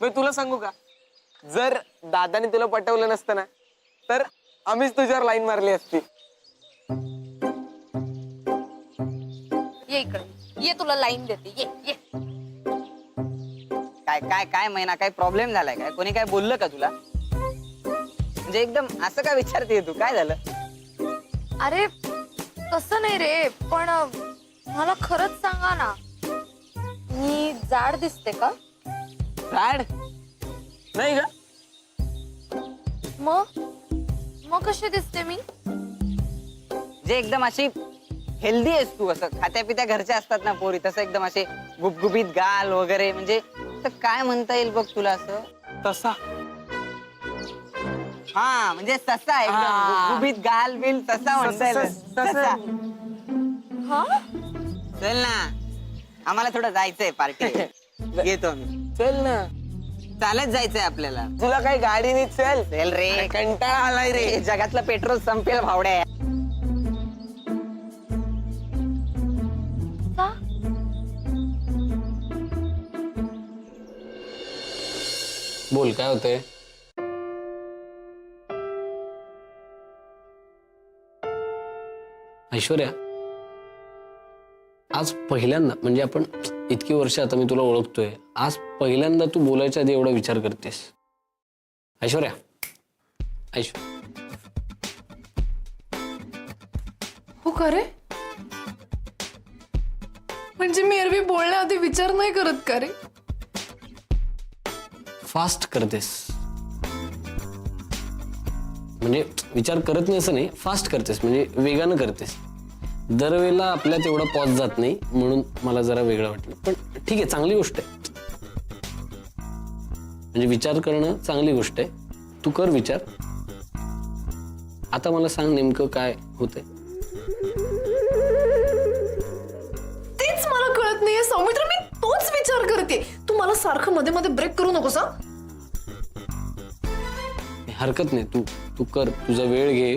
मी तुला सांगू का, जर दादाने तुला पटवलं नसतं ना तर आम्हीच तुझ्यावर लाईन मारली असती. ये इकडे, ये तुला लाईन देते, ये ये. काय काय काय महिना, काय प्रॉब्लेम झालाय काय? कोणी काय बोललं का तुला? म्हणजे एकदम असं काय विचारते तू? काय झालं? अरे तसं नाही रे, पण मला खरंच सांगा ना, मी जाड दिसते का? जाड नाही का? मग कशी दिसते मी? जे एकदम अशी हेल्दी आहेस तू, असं खात्या पित्या घरच्या असतात ना पोरी, तसं एकदम असे गुबगुबीत गाल वगैरे, म्हणजे काय म्हणता येईल बघ तुला असं? तसा हा म्हणजे तसा एकदम गुबगुबीत गाल बिल तसा म्हणता येईल. तसा हा चल ना, आम्हाला थोडं जायचंय पार्टी. येतो मी. चल ना, चालत जायचंय आपल्याला. तुला काही गाडीने चल. चल रे, कंटाळा आलाय रे. जगातलं पेट्रोल संपेल भावड्या. का? बोल काय होतंय? ऐश्वर्या, आज पहिल्यांदा, म्हणजे आपण इतकी वर्ष आता मी तुला ओळखतोय, आज पहिल्यांदा तू बोलायच्या आधी एवढा विचार करतेस. ऐश्वर्या, ऐश्वर्या, हो खरे, म्हणजे मी एरवी बोलण्याआधी विचार नाही करत का रे? फास्ट करतेस. म्हणजे विचार करत नाही असं नाही, फास्ट करतेस म्हणजे वेगानं करतेस. दरवेळेला आपल्यात एवढा पॉज जात नाही, म्हणून मला जरा वेगळं वाटलं. पण ठीक आहे, चांगली गोष्ट आहे. म्हणजे विचार करणं चांगली गोष्ट आहे. तू कर विचार. आता मला सांग नेमकं काय होतंय. तेच मला कळत नाहीये सौमित्र, मी तोच विचार करते. तू मला सारखं मध्ये मध्ये ब्रेक करू नकोस हा. हरकत नाही, तू तू कर, तुझा वेळ घे.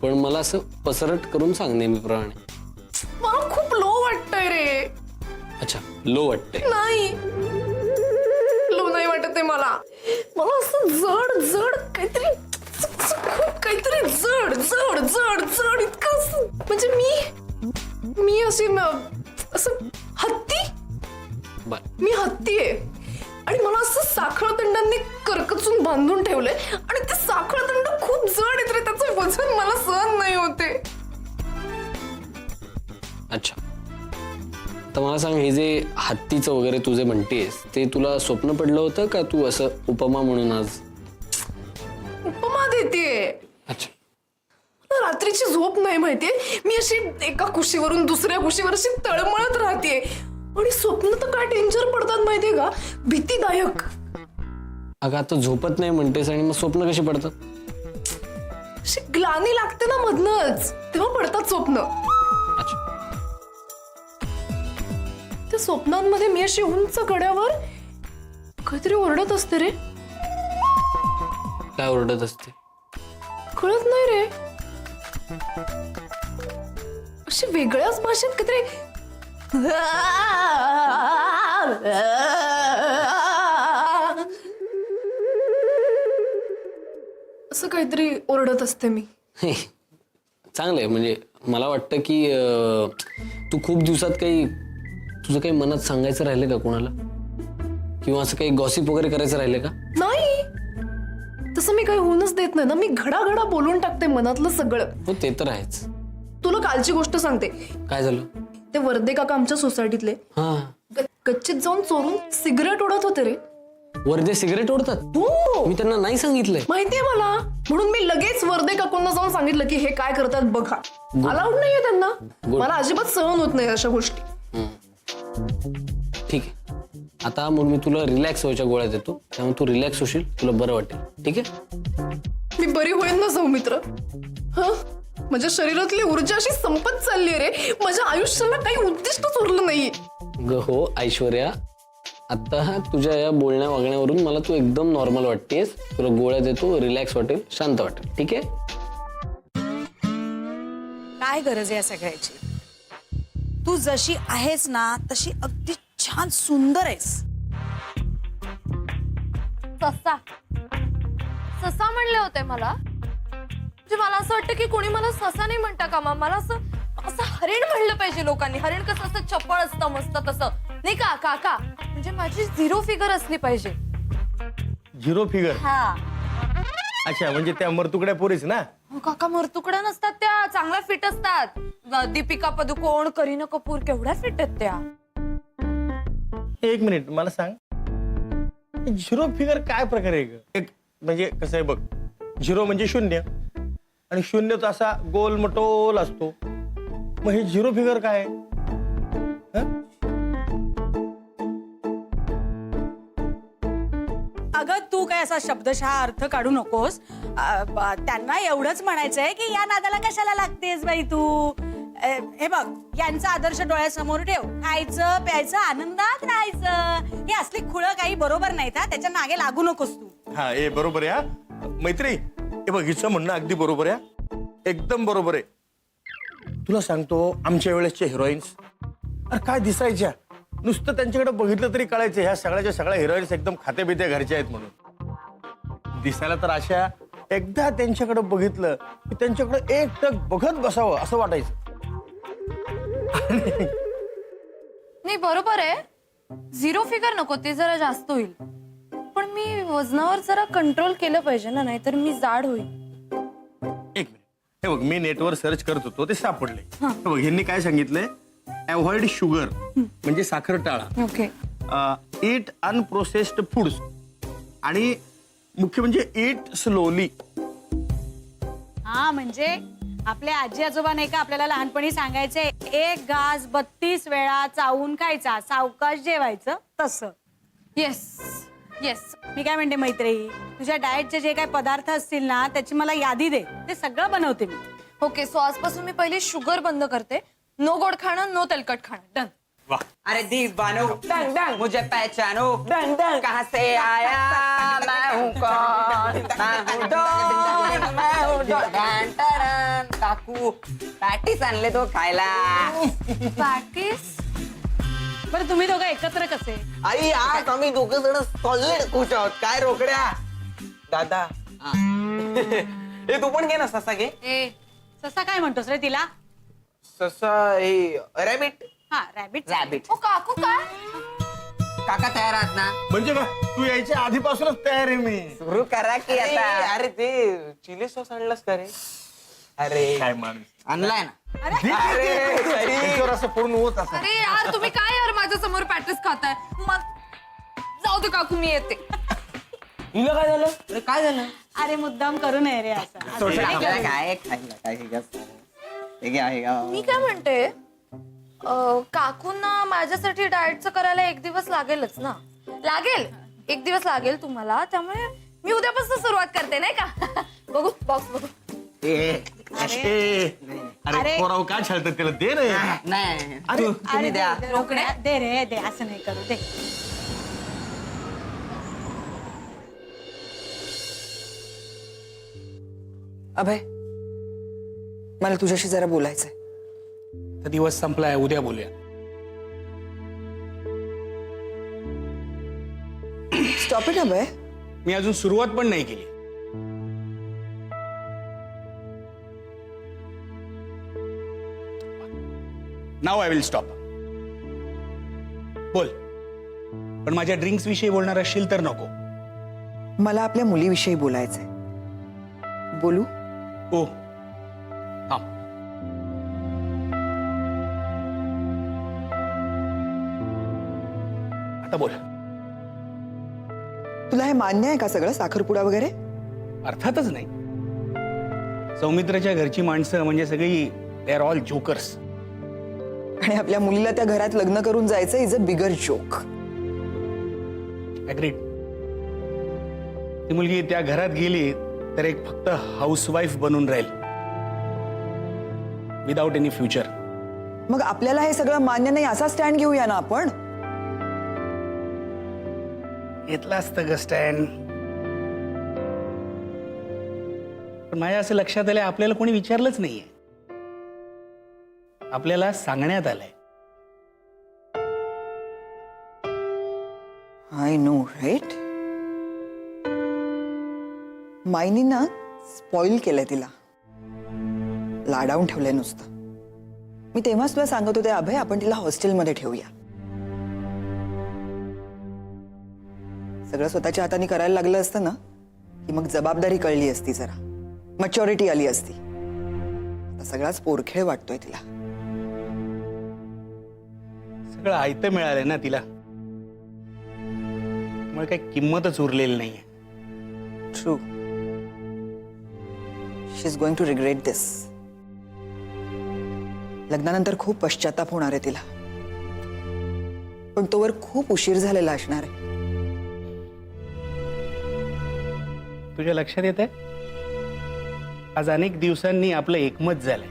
पण मला असं पसरट करून सांग नेहमीप्रमाणे. मला खूप लो वाटतंय रे. अच्छा, लो वाटतंय? नाही, लो नाही वाटत आहे मला. मला असं जड जड काहीतरी, काहीतरी जड जड जड जड इतकं असं. म्हणजे मी अशी असं हत्ती. मी हत्ती आहे आणि मला असं साखळदंडांनी करकचून बांधून ठेवलंय आणि ते साखळदंड खूप जड आहेत रे. त्याचं वजन मला सहन नाही होते. अच्छा, तर मला सांग, हे जे हत्तीचं वगैरे तू जे म्हणतेस ते तुला स्वप्न पडलं होतं का तू असं उपमा म्हणून आज? उपमा देतेय. अच्छा, मला रात्रीची झोप नाही माहितीये. मी अशी एका कुशीवरून दुसऱ्या कुशीवर अशी तळमळत राहतेय आणि स्वप्न तर काय डेंजर पडतात माहितीये का, भीतीदायक. अगं आता झोपत नाही म्हणतेस आणि मग स्वप्न कशी पडतात? अशी ग्लानी लागते ना मधनच, तेव्हा पडतात स्वप्न. अच्छा, त्या स्वप्नांमध्ये मी अशी उंच कड्यावर काहीतरी ओरडत असते रे. काय ओरडत असते? कळत नाही रे. अशी वेगळ्याच भाषेत काहीतरी असं काहीतरी ओरडत असते मी. चांगलं आहे. म्हणजे मला वाटतं की तू खूप दिवसात काही तुझं काही मनात सांगायचं राहिलं का कोणाला, किंवा असं काही गॉसिप वगैरे करायचं राहिलं का? नाही, तसं मी काही होऊनच देत नाही ना. मी घडाघडा बोलून टाकते मनातलं सगळं. हो, ते तर आहेच. तुला कालची गोष्ट सांगते. काय झालं? ते वर्दे काका आमच्या सोसायटीतले हा, गच्चीत जाऊन चोरून सिगरेट ओढत होते रे. वर्दे सिगरेट ओढतात? हो, मी त्यांना नाही सांगितलंय. माहितीये मला, म्हणून मी लगेच वर्दे काकूंना जाऊन सांगितलं की हे काय करतात बघा. अलाउड नाहीये त्यांना. मला अजिबात सहन होत नाही अशा गोष्टी. ठीक आहे, आता मग मी तुला रिलॅक्स व्हायच्या गोळ्या देतो, त्यामुळे तू रिलॅक्स होशील, तुला बरं वाटेल. ठीक आहे? मी बरी होईन ना सौमित्र. माझ्या शरीरातली ऊर्जा अशी संपत चालली रे. माझ्या आयुष्याला काही उद्दिष्टच उरलं नाहीये. ग हो ऐश्वर्या, आता तुझ्या या बोलण्या वागण्यावरून मला तू एकदम नॉर्मल वाटतेस. तुला गोळ्या देतो, रिलॅक्स वाटेल, शांत वाटेल. ठीक आहे? काय गरज आहे या सगळ्याची? तू जशी आहेस ना तशी अगदी छान सुंदर आहेस. ससा ससा म्हणले होते मला. म्हणजे मला असं वाटतं की कोणी मला ससा नाही म्हणता कामा. मला असं असं हरिण म्हणलं पाहिजे लोकांनी. हरिण कसं असं चपळ असतं मस्त तसं नाही का काका. म्हणजे माझी 0 फिगर असली पाहिजे. 0 फिगर. हा अच्छा, म्हणजे त्या मरतुकड्या पोरीच ना. हो काका, मरतुकड्या नसतात त्या, चांगल्या फिट असतात. दीपिका पदुकोण, करीना कपूर केवढ्या फिट आहेत त्या. एक मिनिट मला सांग, 0 फिगर काय प्रकार आहे ग? एक म्हणजे कसं आहे बघ, 0 म्हणजे 0 आणि 0 तर असा गोल मटोल असतो. मग हे 0 फिगर काय आहे? हं? अगं तू काय असा शब्दशः अर्थ काढू नकोस. त्यांना एवढंच म्हणायचंय की या नादाला कशाला लागतेस बाई तू. हे बघ, यांचा आदर्श डोळ्यासमोर ठेव. खायचं प्यायचं आनंदात राहायचं. हे असली खुळं काही बरोबर नाहीत हा. त्याच्या मागे लागू नकोस तू. हा, ए बरोबर आहे हा. मैत्री, हे बघ हिचं म्हणणं अगदी बरोबर आहे, एकदम बरोबर आहे. तुला सांगतो, आमच्या वेळेसच्या हिरोईन्स अरे काय दिसायच्या. नुसतं त्यांच्याकडे बघितलं तरी कळायचं ह्या सगळ्याच्या सगळ्या हिरोईन्स एकदम खात्यापित्या घरच्या आहेत म्हणून. दिसायला तर अशा, एकदा त्यांच्याकडे बघितलं की त्यांच्याकडे एकटक बघत बसावं असं वाटायचं. नाही बरोबर आहे. 0 फिगर नको, ते जरा जास्त होईल. पण मी वजनावर जरा कंट्रोल केलं पाहिजे ना, नाहीतर मी जाड होईल. एक मिनिट, हे बघ मी नेटवर सर्च करत होतो, ते सापडले. हे बघ ह्यांनी काय सांगितलंय, अवॉइड शुगर म्हणजे साखर टाळा, ओके. ईट अनप्रोसेस्ड फूड्स आणि मुख्य म्हणजे ईट स्लोली. हा म्हणजे आपल्या आजी आजोबा नाही का आपल्याला लहानपणी सांगायचे, 1 घास 32 वेळा चावून खायचा, सावकाश जेवायचं तसं. Yes yes. मी काय म्हणते मैत्री, तुझ्या डाएटचे जे काही पदार्थ असतील ना त्याची मला यादी दे, ते सगळं बनवते मी. ओके, सो आजपासून मी पहिली शुगर बंद करते. नो गोड खाणं, नो तेलकट खाणं. डन. अरे दीवानो मुझे पहचानो कहाँ से आया मैं हूँ कौन मैं हूँ डॉन मैं हूँ डॉन. काकू पॅटीस आणले तो खायला. पॅटीस. बरं तुम्ही दोघं एकत्र कसे? आई आज आम्ही दोघं जण सॉलिड खुश आहोत. काय रोकड्या दादा. हे तू पण घे ना ससा घे. ए ससा काय म्हणतोस रे तिला? ससा हे रॅबिट. हा रॅबिट. रॅबिट. ओ काकू काय? काका तयार आहात ना? म्हणजे काय, तू यायच्या आधीपासूनच तयार आहे मी. सुरू करा की अरे आता. अरे ते चिली सॉस आणलास का रे? अरे काय माणूस. आणलाय ना? अरे सॉरी. त्याच्यावर असं पूर्ण होत असं. अरे यार तुम्ही काय यार माझ्या समोर पॅटीस खाताय. मग जाऊ दे काकू, मी येते. हिला काय झालं? अरे काय झालं? अरे मुद्दाम करू नये रे असं. आपल्याला काय खायला काय हे घ्या. मी काय म्हणते, काकूंना माझ्यासाठी डाएटचं करायला 1 दिवस लागेलच ना. लागेल, 1 दिवस लागेल तुम्हाला. त्यामुळे मी उद्यापासून सुरुवात करते नाही का. बघू बॉक्स बघू. अरे पोराव काय छळतात त्याला, दे रे. नाही अरे, तुम्ही द्या. दे रे दे, असं नाही करू दे. अभय, मला तुझ्याशी जरा बोलायचंय. तर दिवस संपलाय, उद्या बोलूया. स्टॉप इट अभय. मी अजून सुरुवात पण नाही केली. नाव आय विल स्टॉप. बोल, पण माझ्या ड्रिंक्स विषयी बोलणार असशील तर नको. मला आपल्या मुलीविषयी बोलायचंय. बोलू? ओ थांब. आता बोल. तुला हे मान्य आहे का सगळं, साखरपुडा वगैरे? अर्थातच नाही. सौमित्राच्या घरची माणसं म्हणजे सगळी दे आर ऑल जोकर्स. आणि आपल्या मुलीला त्या घरात लग्न करून जायचं इज अ बिगर जोक. ऍग्रीड. ती मुलगी त्या घरात गेली तर एक फक्त हाऊसवाईफ बनून राहील, विदाउट एनी फ्युचर. मग आपल्याला हे सगळं मान्य नाही असा स्टँड घेऊया ना आपण. घेतला असतं ग स्टँड, पण माझ्या असं लक्षात आलंय आपल्याला कोणी विचारलंच नाहीये. आपल्याला सांगण्यात आलंय. I know right. माईनी ना स्पॉइल केलंय तिला, लाडावून ठेवलंय नुसतं. मी तेव्हाच तुला सांगत होते अभय, आपण तिला हॉस्टेलमध्ये ठेवूया. सगळं स्वतःच्या हाताने करायला लागलं असतं ना की मग जबाबदारी कळली असती, जरा मॅच्युरिटी आली असती. आता सगळाच पोरखेळ वाटतोय तिला. सगळं आयतं मिळालंय ना तिला, त्यामुळे काही किंमतच उरलेली नाहीये. True. She is going to regret this. लग्नानंतर खूप पश्चाताप होणार आहे तिला, पण तोवर खूप उशीर झालेला असणार आहे. तुझ्या लक्षात येत आहे, आज अनेक दिवसांनी आपलं एकमत झालंय.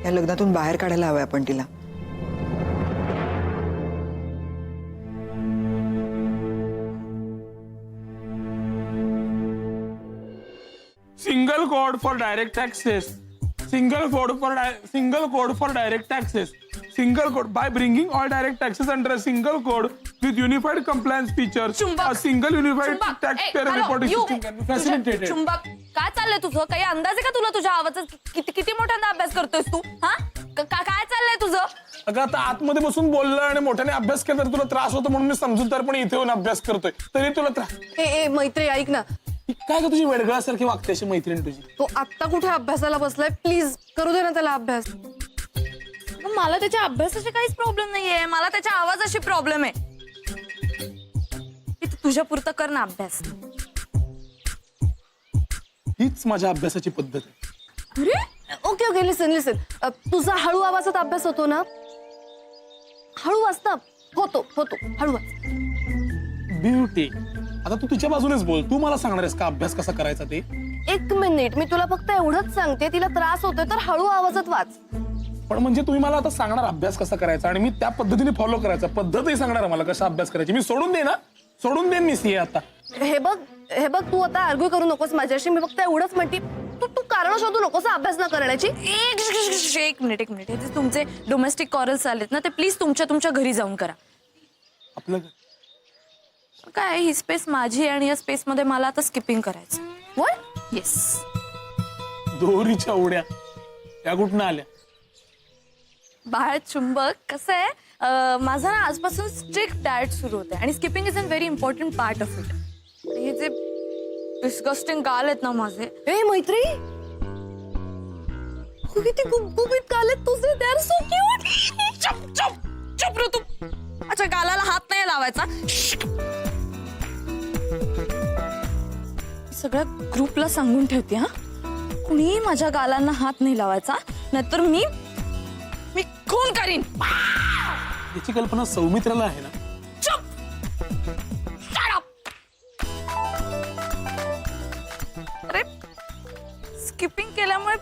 या लग्नातून बाहेर काढायला हवंय आपण तिला. Single code for direct access. Single code for direct access. Single code by bringing all direct taxes under a single code with unified compliance features. चुंबक. A single unified चुंबक, taxpayer hello, reporting you. system can be facilitated. चुंबक, काय चाललंय तुझं? काही अंदाज आहे का तुला तुझ्या आवाजात? किती मोठ्यांदा अभ्यास करतोयस तू? हा काय चाललंय तुझं? अगं आता आतमध्ये बसून बोललं आणि मोठ्याने अभ्यास केला तर तुला त्रास होतो म्हणून मी समजूतदारपणे इथे येऊन अभ्यास करतोय, तरी तुला त्रास. ए मैत्री ऐक ना, काय का तुझी वेडगळासारखी वागते अशी मैत्रीण तुझी? तो आत्ता कुठे अभ्यासाला बसलाय, प्लीज करू दे ना त्याला अभ्यास. मला त्याच्या अभ्यासाशी काहीच प्रॉब्लेम नाहीये, मला त्याच्या आवाजाशी प्रॉब्लेम आहे. तुझ्या पुरतं कर ना अभ्यास. हीच माझ्या अभ्यासाची पद्धत आहे. अरे ओके लिसन. तुझा हळू आवाजात अभ्यास होतो ना, हळू वाचता होतो हळू वाच. ब्युटी. आता तू तिच्या बाजूनेच बोल, तू मला सांगणार आहेस का अभ्यास कसा करायचा ते? एक मिनिट, मी तुला फक्त एवढंच सांगते, तिला त्रास होतोय तर हळू आवाजात वाच. पण म्हणजे तुम्ही मला आता सांगणार अभ्यास कसा करायचा आणि मी त्या पद्धतीने फॉलो करायचा, पद्धतही सांगणार आहे मला कसा अभ्यास करायची. मी सोडून देईन मी सीए आता. हे बघ तू आता आर्ग्यू करू नकोस माझ्याशी. मी फक्त एवढंच म्हणते, तू कारण शोधू नकोस अभ्यास न करण्याची. एक मिनिट हे जे तुमचे डोमेस्टिक कॉरल्स आलेत ना, ते प्लीज तुमच्या घरी जाऊन करा. आपलं काय ही स्पेस माझी आहे आणि या स्पेस मध्ये मला आता स्किपिंग करायचं. व्हॉट? येस. दोरीच्या उड्या या कुठनं आल्या? बाळ चुंबक, कसं आहे, माझा ना आजपासून स्ट्रिक्ट डाएट सुरू होते आणि skipping is a very important part of it. हे जे डिस्गस्टिंग गाल आहेत ना माझे. ए मैत्री, किती गुबगुबीत गाल आहेत तुझे, दे आर सो क्यूट. चुप रे तू. अच्छा, गालाला हात नाही लावायचा. सगळ्या ग्रुपला सांगून ठेवते, हा, कुणीही माझ्या गालांना हात नाही लावायचा, नाहीतर मी खून करीन. याची कल्पना सौमित्राला आहे ना? चुप. Shut up. अरे स्किपिंग केल्यामुळे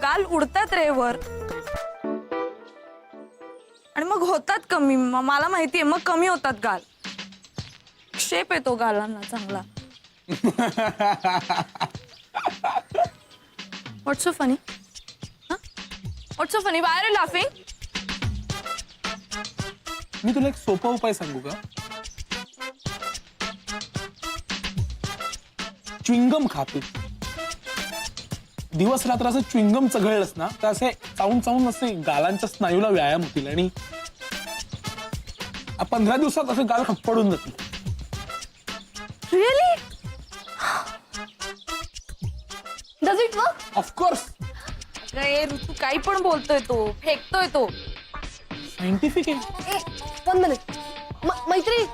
गाल उडतात रे वर आणि मग होतात कमी. मला माहितीये, मग कमी होतात गाल. शेप येतो गालांना चांगला. What's so funny? What's so funny? Why are you laughing? मी तुला एक सोपा उपाय सांगू का? च्युइंगम खातो. दिवस रात्र असं च्युइंगम चघळलंस ना तर असे चावून असे गालांच्या स्नायूला व्यायाम होतील आणि 15 दिवसात असे गाल पडून जातील. Really? Does it work? Of course. ऋतू काही पण बोलतोय, तो फेकतोय तो. सायंटिफिक आहे. 1 मिनिट. मैत्री,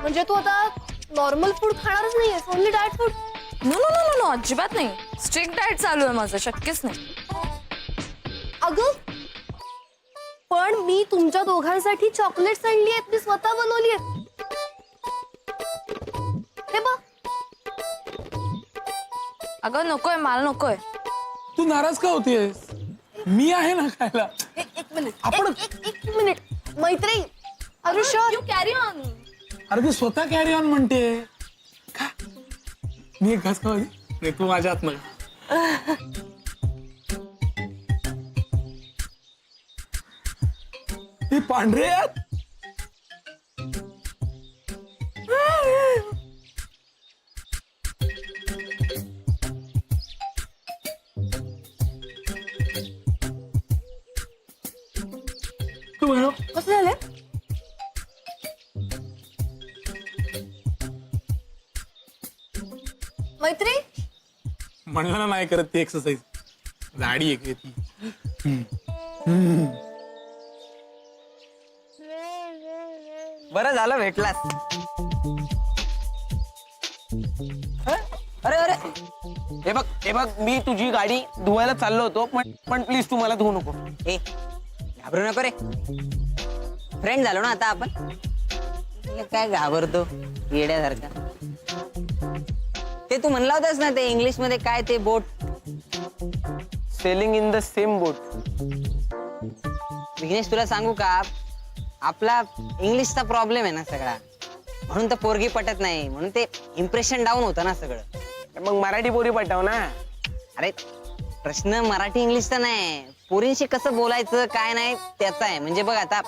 म्हणजे तू आता नॉर्मल फूड खाणारच नाहीये, ओनली डाएट फूड? नो, अजिबात नाही. स्ट्रिक्ट डाएट चालू आहे माझं, शक्यच नाही. अगं पण मी तुमच्या दोघांसाठी चॉकलेट्स आणली आहेत, मी स्वतः बनवली आहेत. हे बघ. अगं नकोय, मला नकोय. तू नाराज का होतेस? मी आहे ना खायला. एक मिनिट, आपण एक minute. Maitri, are you sure? You carry on. अरे ती स्वतः कॅरी ऑन म्हणते. खा. मी एक घास खावा. नाही तू माझ्या हात नाही. हे पांढरे आहेत. तू म्हणू कसं झालंय? मैत्री म्हणलं ना नाही करत ती एक्सरसाइज. गाडी एक ती. बरं झालं भेटलास. अरे अरे हे बघ मी तुझी गाडी धुवायला चाललो होतो पण प्लीज तू मला धुवू नको. ए घाबरू नको रे. फ्रेंड झालो ना आता आपण. काय घाबरतो येड्यासारखा. ते तू म्हणला होतास ना ते इंग्लिश मध्ये काय ते बोट. सेलिंग इन द सेम बोट. विघ्नेश तुला सांगू का आपला इंग्लिशचा प्रॉब्लेम आहे ना सगळा. म्हणून तर पोरगी पटत नाही. म्हणून ते इम्प्रेशन डाऊन होतं ना सगळं. मग मराठी पोरी पटाव ना. अरे प्रश्न मराठी इंग्लिशचा नाही. पोरींशी कसं बोलायचं काय नाही त्याचा आहे. म्हणजे बघ आता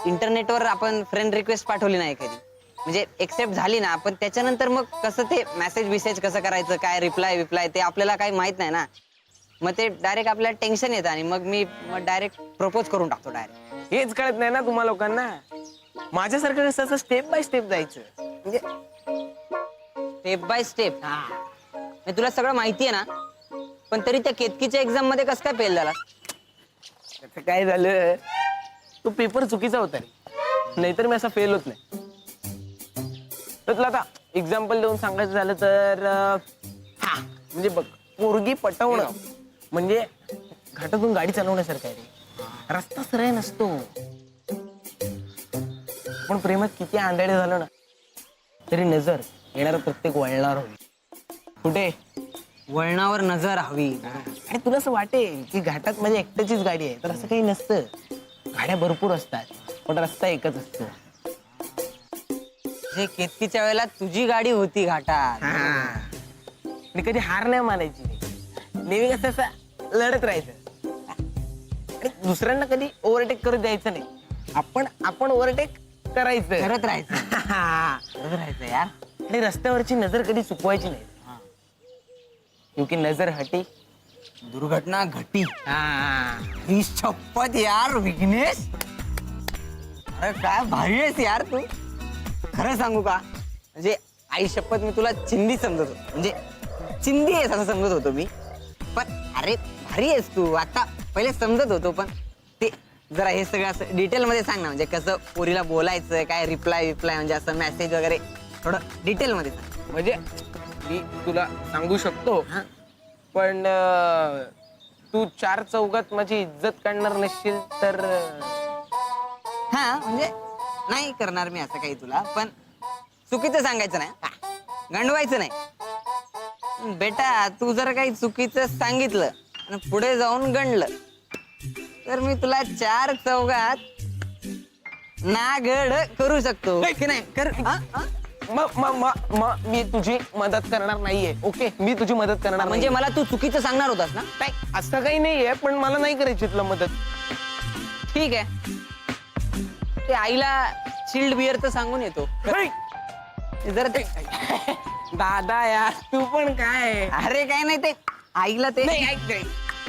इंटरनेटवर आपण फ्रेंड रिक्वेस्ट पाठवली नाही कधी म्हणजे एक्सेप्ट झाली ना पण त्याच्यानंतर मग कसं ते मेसेज कसं करायचं काय रिप्लाय ते आपल्याला काही माहित नाही ना. मग ते डायरेक्ट आपल्याला टेन्शन येतं आणि मग मी डायरेक्ट प्रपोज करून टाकतो डायरेक्ट. हेच कळत नाही ना तुम्हा लोकांना. माझ्यासारखं कसं असं स्टेप बाय स्टेप जायचं. म्हणजे स्टेप बाय स्टेप. म्हणजे तुला सगळं माहिती आहे ना पण तरी त्या केतकीच्या एक्झाम मध्ये कसं काय फेल झाला. त्याचं काय झालं तो पेपर चुकीचा होता रे. नाहीतर मी असा फेल होत नाही. तर तुला आता एक्झाम्पल देऊन सांगायचं झालं तर हा म्हणजे बघ पोरगी पटवणं म्हणजे घाटातून गाडी चालवण्यासारखं आहे रे. रस्ता सरळ नसतो. पण प्रेमात किती आंधळे झालं ना तरी नजर येणार प्रत्येक वळणार होईल. कुठे वळणावर नजर हवी. आणि तुला असं वाटेल की घाटात माझ्या एकट्याचीच गाडी आहे तर असं काही नसतं. गाड्या भरपूर असतात पण रस्ता एकच असतो. जे केतकीच्या वेळेला तुझी गाडी होती घाटात. आणि कधी हार नाही मानायची रे. नेहमी कसं असं लढत राहायचं आणि दुसऱ्यांना कधी ओव्हरटेक करू द्यायचं नाही. आपण ओव्हरटेक करायचं. करत राहायचं. करत राहायचं यार. आणि रस्त्यावरची नजर कधी चुकवायची नाही. क्योंकि नजर हटी दुर्घटना घटी. ही शपथ यार विघ्नेश. अरे काय भारी आहेस यार तू. खरं सांगू का म्हणजे आई शपथ मी तुला चिंदी समजत होतो. म्हणजे चिंदी आहेस असं समजत होतो मी. पण अरे भारी आहेस तू. आता पहिले समजत होतो पण ते जरा हे सगळं असं डिटेल मध्ये सांग ना. म्हणजे कसं पोरीला बोलायचं काय रिप्लाय म्हणजे असं मेसेज वगैरे थोडं डिटेल मध्ये सांग. म्हणजे मी तुला सांगू शकतो पण तू चार चौघात माझी इज्जत काढणार नसशील तर हा म्हणजे नाही करणार मी असं काही तुला. पण चुकीचं सांगायचं नाही. गंडवायचं नाही. बेटा तू जर काही चुकीचं सांगितलं आणि पुढे जाऊन गंडलं तर मी तुला चार चौघात नागड करू शकतो की नाही. कर मी तुझी मदत करणार नाहीये. ओके मी तुझी मदत करणार म्हणजे मला तू चुकीचं सांगणार होतास ना. नाही असं काही नाहीये पण मला नाही करायची तुला मदत. ठीक आहे ते आईला चिल्ड बिअर तर सांगून येतो. जर ते दादा यार तू पण काय. अरे काय नाही ते आईला ते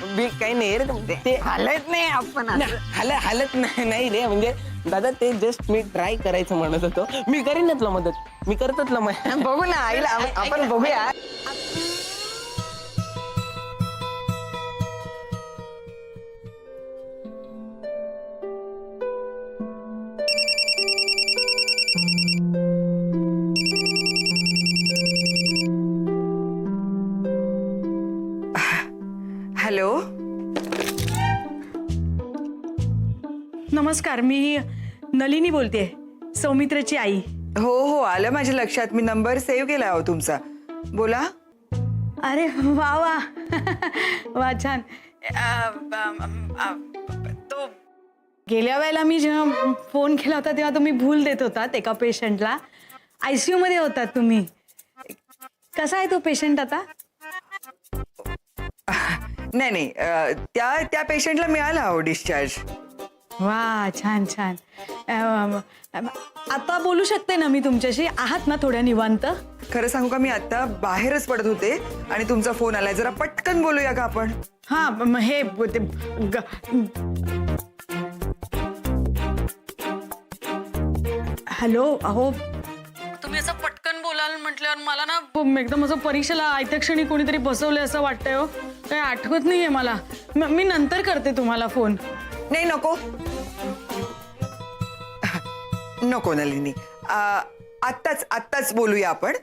मी काही नाही रे. ते हालत नाही आपण असं. हालत नाही रे. म्हणजे दादा ते जस्ट मी ट्राय करायचं म्हणत होतो. मी करीन ना तुला मदत. मी करतो तुला मदत. बघू ना आईला आपण बघूया. हॅलो नमस्कार, मी नलिनी बोलतेय, सौमित्रची आई. हो आलं माझ्या लक्षात. मी नंबर सेव्ह केला हो तुमचा. बोला. अरे वा वा वा छान. तो गेल्या वेळेला मी जेव्हा फोन केला होता तेव्हा तुम्ही भूल देत होतात एका पेशंटला. ICU मध्ये होतात तुम्ही. कसा आहे तो पेशंट आता? नाही त्या पेशंटला मिळाला हो डिस्चार्ज. वा छान छान. आता बोलू शकते ना मी तुमच्याशी? आहात ना थोड्या निवांत? खरं सांगू का मी आता बाहेरच पडत होते आणि तुमचा फोन आलाय. जरा पटकन बोलूया का आपण? हा हे हॅलो, अहो तुम्ही असं पटकन बोलाल म्हटल्यावर मला ना एकदम असं परीक्षेला आयत्या क्षणी कोणीतरी बसवलंय असं वाटतंय हो. काही आठवत नाहीये मला. मी नंतर करते तुम्हाला फोन. नाही, नको नको नलिनी. आत्ताच बोलूया आपण.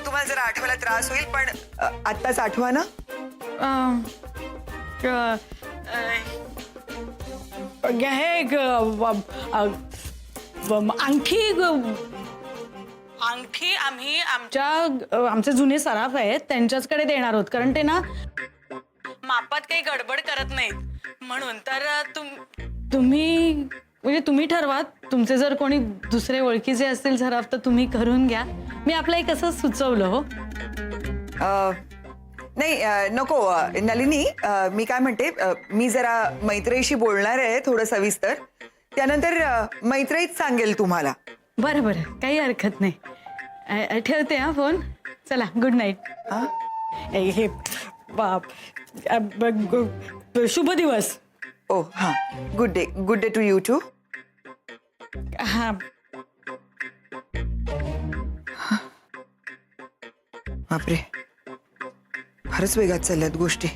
तुम्हाला जरा आठवायला त्रास होईल, पण आत्ताच आठवा ना. अंगठी आम्ही आमचे जुने सराफ आहेत त्यांच्याचकडे देणार आहोत, कारण ते ना मापात काही गडबड करत नाहीत म्हणून. तर तुम्ही म्हणजे तुम्ही ठरवा. तुमचे जर कोणी दुसरे ओळखीचे असतील सराफ तर तुम्ही करून घ्या. मी आपलं एक असं सुचवलं हो. नाही, नको नलिनी. मी काय म्हणते, मी जरा मैत्रीशी बोलणार आहे थोडं सविस्तर. त्यानंतर मैत्रीच सांगेल तुम्हाला. बरं बरं, काही हरकत नाही. ठेवते हा फोन. चला, गुड नाईट. हे शुभ दिवस. ओ हां, good day to you too. हा. बापरे, फारच वेगात चालल्यात गोष्टी.